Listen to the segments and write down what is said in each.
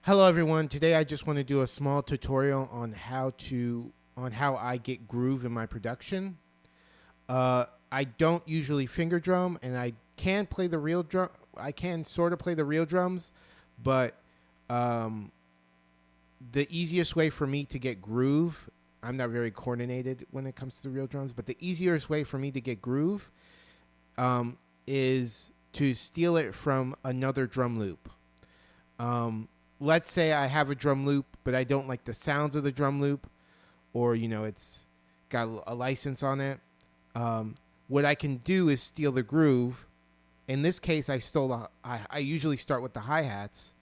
Hello everyone. Today I just want to do a small tutorial on how I get groove in my production. I don't usually finger drum, and I can play the real drum. I can sort of play the real drums, but um, the easiest way for me to get groove. I'm not very coordinated when it comes to the real drums, but the easiest way for me to get groove is to steal it from another drum loop. Let's say I have a drum loop, but I don't like the sounds of the drum loop, or it's got a license on it. What I can do is steal the groove. In this case, I usually start with the hi-hats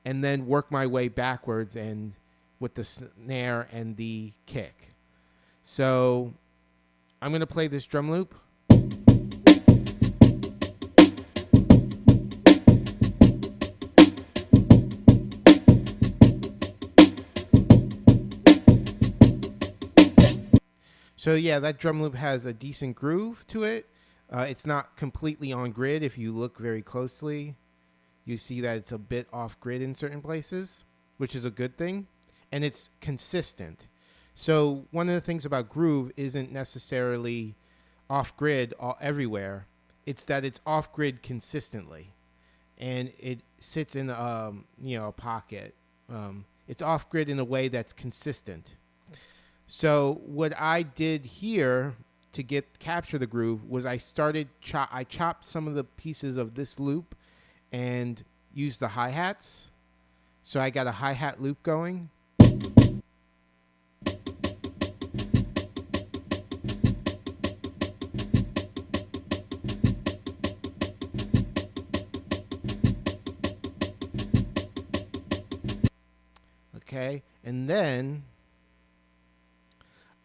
and then work my way backwards and with the snare and the kick. So I'm going to play this drum loop. So yeah, that drum loop has a decent groove to it. It's not completely on grid. If you look very closely, you see that it's a bit off grid in certain places, which is a good thing. And it's consistent. So one of the things about groove isn't necessarily off grid everywhere. It's that it's off grid consistently, and it sits in a pocket. It's off grid in a way that's consistent. So what I did here to capture the groove was I chopped some of the pieces of this loop and used the hi-hats. So I got a hi-hat loop going. Okay, and then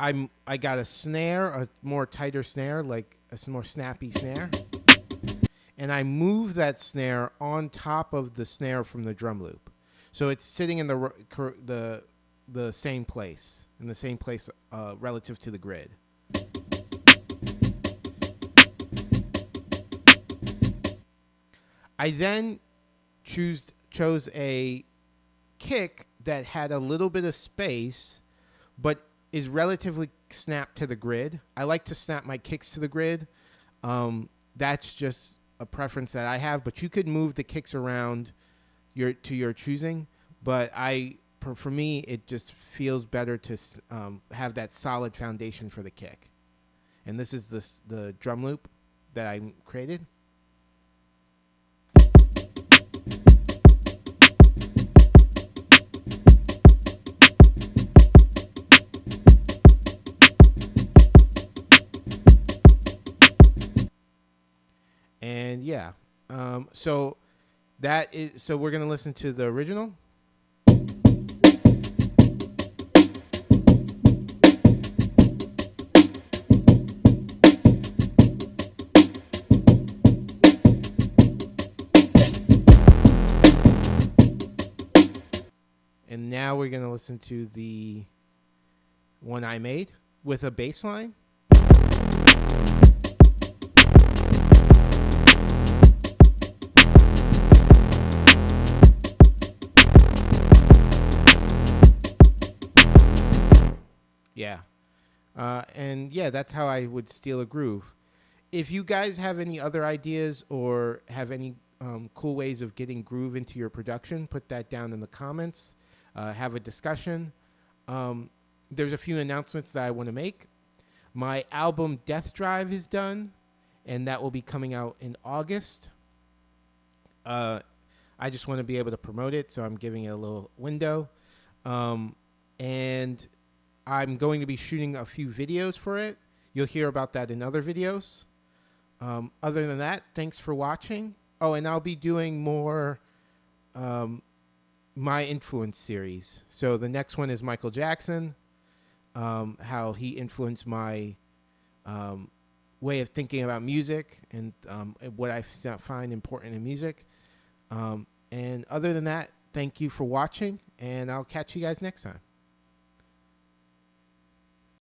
I got a snare, a more tighter snare, like a more snappy snare, and I move that snare on top of the snare from the drum loop, so it's sitting in the same place, relative to the grid. I then chose a kick that had a little bit of space, but is relatively snapped to the grid. I like to snap my kicks to the grid. That's just a preference that I have, but you could move the kicks around to your choosing. But for me, it just feels better to have that solid foundation for the kick. And this is the drum loop that I created. And yeah, so we're gonna listen to the original. And now we're gonna listen to the one I made with a bass line. Yeah. And yeah, that's how I would steal a groove. If you guys have any other ideas or have any cool ways of getting groove into your production, put that down in the comments. Have a discussion. There's a few announcements that I want to make. My album Death Drive is done, and that will be coming out in August. I just want to be able to promote it, so I'm giving it a little window. And I'm going to be shooting a few videos for it. You'll hear about that in other videos. Other than that, thanks for watching. Oh, and I'll be doing more my influence series. So the next one is Michael Jackson, how he influenced my way of thinking about music and what I find important in music. And other than that, thank you for watching, and I'll catch you guys next time.